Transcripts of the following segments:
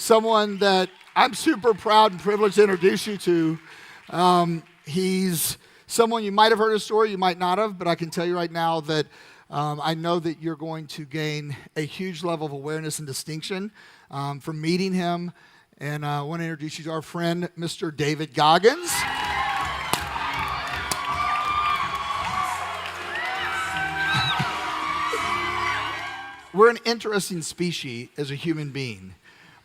someone that I'm super proud and privileged to introduce you to. He's someone you might have heard his story, you might not have, but I can tell you right now that I know that you're going to gain a huge level of awareness and distinction from meeting him. And I want to introduce you to our friend, Mr. David Goggins. We're an interesting species as a human being.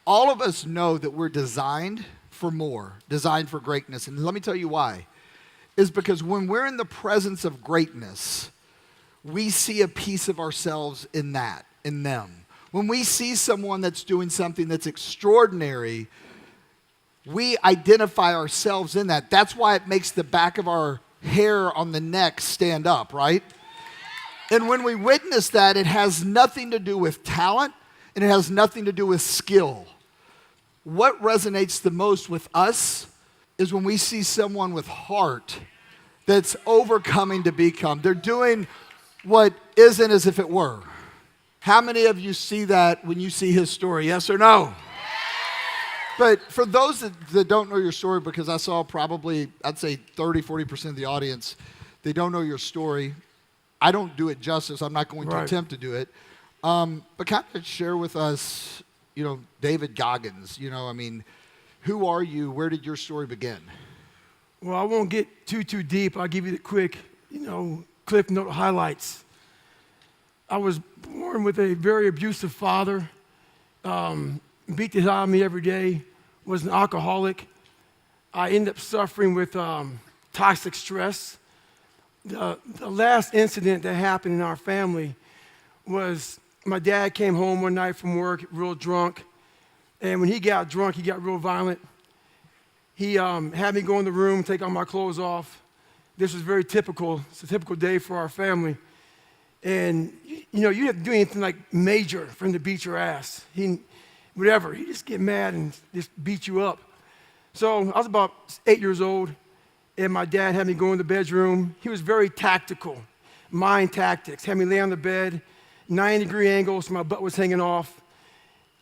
All of us know that we're designed for more, designed for greatness. And let me tell you why. Is because when we're in the presence of greatness, we see a piece of ourselves in that, in them. When we see someone that's doing something that's extraordinary, we identify ourselves in that. That's why it makes the back of our hair on the neck stand up, right? And when we witness that, it has nothing to do with talent, and it has nothing to do with skill. What resonates the most with us is when we see someone with heart that's overcoming to become. They're doing what isn't as if it were. How many of you see that when you see his story? Yes or no? But for those that don't know your story, because I saw probably, I'd say 30, 40% of the audience, they don't know your story. I don't do it justice. I'm not going to attempt to do it. But kind of share with us, David Goggins. Who are you? Where did your story begin? Well, I won't get too deep. I'll give you the quick, Cliff Note highlights. I was born with a very abusive father, beat the hell out of me every day, was an alcoholic. I ended up suffering with toxic stress. The last incident that happened in our family was my dad came home one night from work real drunk, and when he got drunk, he got real violent. He had me go in the room, take all my clothes off. This was very typical. It's a typical day for our family. And, you didn't have to do anything like major for him to beat your ass. He just get mad and just beat you up. So I was about 8 years old, and my dad had me go in the bedroom. He was very tactical, mind tactics. Had me lay on the bed, 90-degree angle, so my butt was hanging off.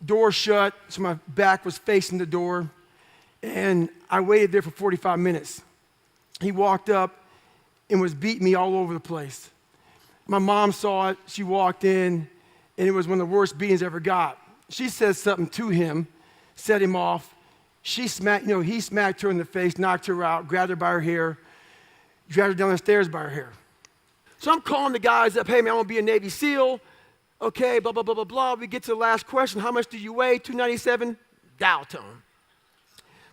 Door shut, so my back was facing the door. And I waited there for 45 minutes. He walked up and was beating me all over the place. My mom saw it. She walked in, and it was one of the worst beatings I ever got. She said something to him, set him off. He smacked her in the face, knocked her out, grabbed her by her hair, dragged her down the stairs by her hair. So I'm calling the guys up, hey man, I want to be a Navy SEAL. Okay, blah, blah, blah, blah, blah. We get to the last question. How much do you weigh? 297? Dial tone.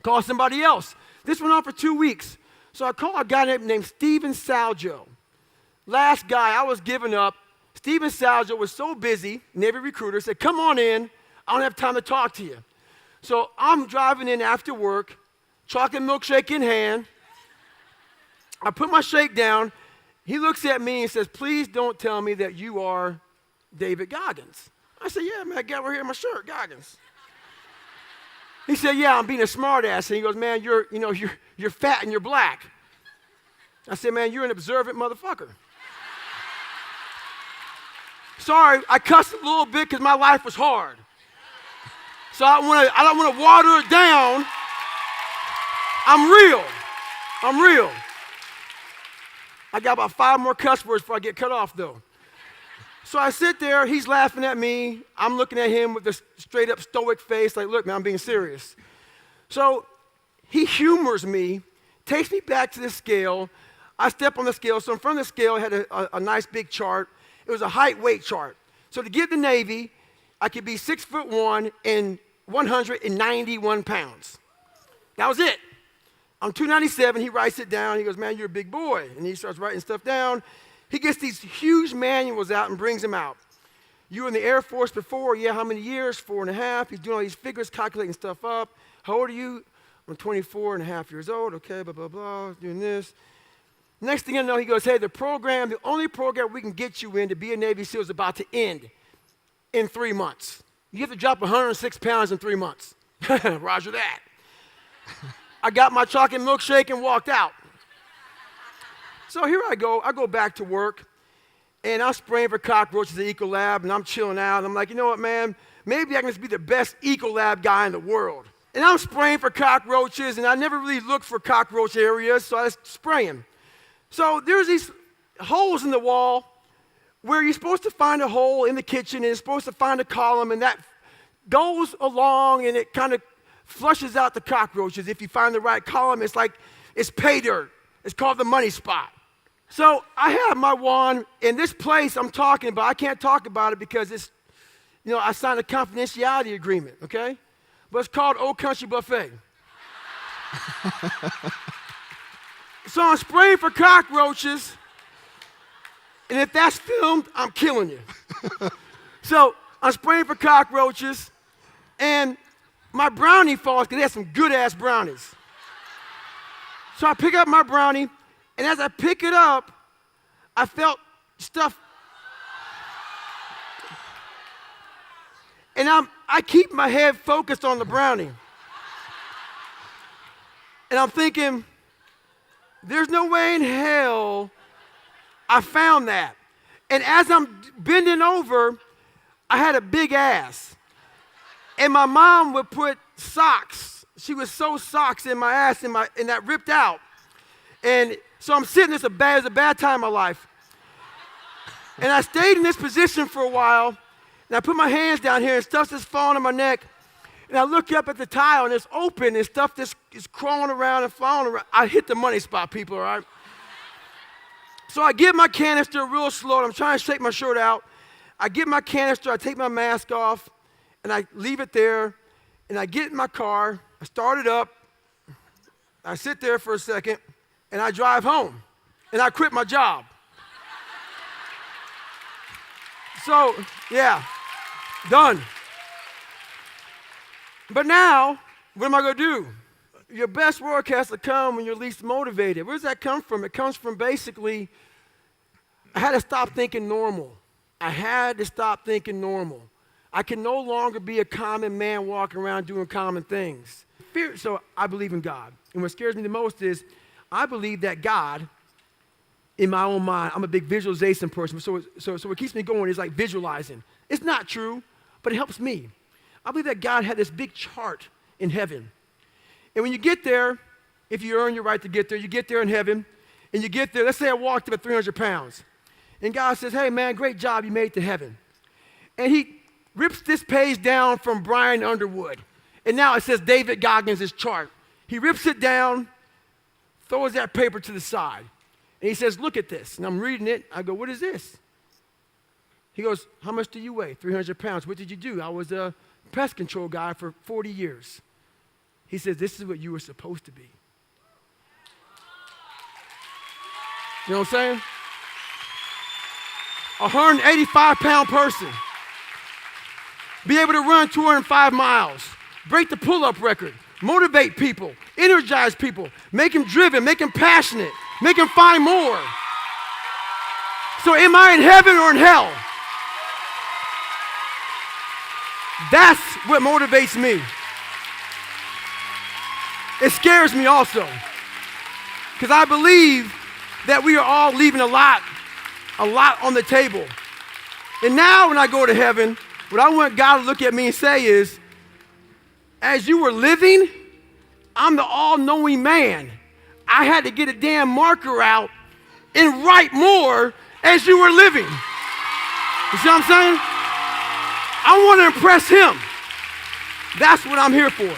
Call somebody else. This went on for 2 weeks. So I called a guy named Steven Saljo. Last guy, I was giving up. Steven Saljo was so busy, Navy recruiter, said, come on in. I don't have time to talk to you. So I'm driving in after work, chocolate milkshake in hand. I put my shake down. He looks at me and says, please don't tell me that you are David Goggins. I said, yeah, man, I got right here in my shirt, Goggins. He said, yeah, I'm being a smart ass. And he goes, man, you're fat and you're black. I said, man, you're an observant motherfucker. Sorry, I cussed a little bit because my life was hard. So I don't want to water it down. I'm real. I got about 5 more cuss words before I get cut off, though. So I sit there, he's laughing at me. I'm looking at him with this straight up stoic face, like, look, man, I'm being serious. So he humors me, takes me back to the scale. I step on the scale. So in front of the scale, I had a nice big chart. It was a height weight chart. So to get the Navy, I could be 6'1" and 191 pounds. That was it. I'm 297. He writes it down. He goes, man, you're a big boy. And he starts writing stuff down. He gets these huge manuals out and brings them out. You were in the Air Force before? Yeah, how many years? 4.5. He's doing all these figures, calculating stuff up. How old are you? I'm 24 and a half years old. Okay, blah, blah, blah, doing this. Next thing I know, he goes, hey, the only program we can get you in to be a Navy SEAL is about to end in 3 months. You have to drop 106 pounds in 3 months. Roger that. I got my chocolate milkshake and walked out. So here I go back to work, and I'm spraying for cockroaches at Ecolab, and I'm chilling out, and I'm like, you know what, man? maybe I can just be the best Ecolab guy in the world. And I'm spraying for cockroaches, and I never really looked for cockroach areas, so I was spraying. So there's these holes in the wall where you're supposed to find a hole in the kitchen, and it's supposed to find a column, and that goes along, and it kind of flushes out the cockroaches. If you find the right column, it's like it's pay dirt. It's called the money spot. So I have my wand in this place I'm talking about. I can't talk about it because it's, I signed a confidentiality agreement, okay? But it's called Old Country Buffet. So I'm spraying for cockroaches, and if that's filmed, I'm killing you. So I'm spraying for cockroaches, and my brownie falls because they have some good-ass brownies. So I pick up my brownie, and as I pick it up, I felt stuff. And I keep my head focused on the brownie. And I'm thinking, there's no way in hell I found that. And as I'm bending over, I had a big ass. And my mom would put socks. She would sew socks in my ass, and that ripped out. And so I'm sitting, it was a bad time in my life. And I stayed in this position for a while, and I put my hands down here, and stuff's just falling on my neck. And I look up at the tile, and it's open, and stuff just is crawling around and falling around. I hit the money spot, people, all right? So I get my canister real slow, and I'm trying to shake my shirt out. I get my canister, I take my mask off, and I leave it there, and I get in my car, I start it up, I sit there for a second, and I drive home, and I quit my job. So, yeah, done. But now, what am I going to do? Your best work has to come when you're least motivated. Where does that come from? It comes from basically, I had to stop thinking normal. I had to stop thinking normal. I can no longer be a common man walking around doing common things. So I believe in God. And what scares me the most is I believe that God, in my own mind, I'm a big visualization person. So what keeps me going is like visualizing. It's not true, but it helps me. I believe that God had this big chart in heaven. And when you get there, if you earn your right to get there, you get there in heaven, and you get there, let's say I walked up at 300 pounds. And God says, hey man, great job, you made it to heaven. And he rips this page down from Brian Underwood. And now it says David Goggins' chart. He rips it down, throws that paper to the side. And he says, look at this. And I'm reading it. I go, what is this? He goes, how much do you weigh? 300 pounds. What did you do? I was a pest control guy for 40 years. He says, this is what you were supposed to be. You know what I'm saying? A 185-pound person. Be able to run 205 miles. Break the pull-up record. Motivate people. Energize people. Make them driven. Make them passionate. Make them find more. So am I in heaven or in hell? That's what motivates me. It scares me also. Because I believe that we are all leaving a lot on the table. And now when I go to heaven, what I want God to look at me and say is, as you were living, I'm the all-knowing man. I had to get a damn marker out and write more as you were living. You see what I'm saying? I want to impress him. That's what I'm here for.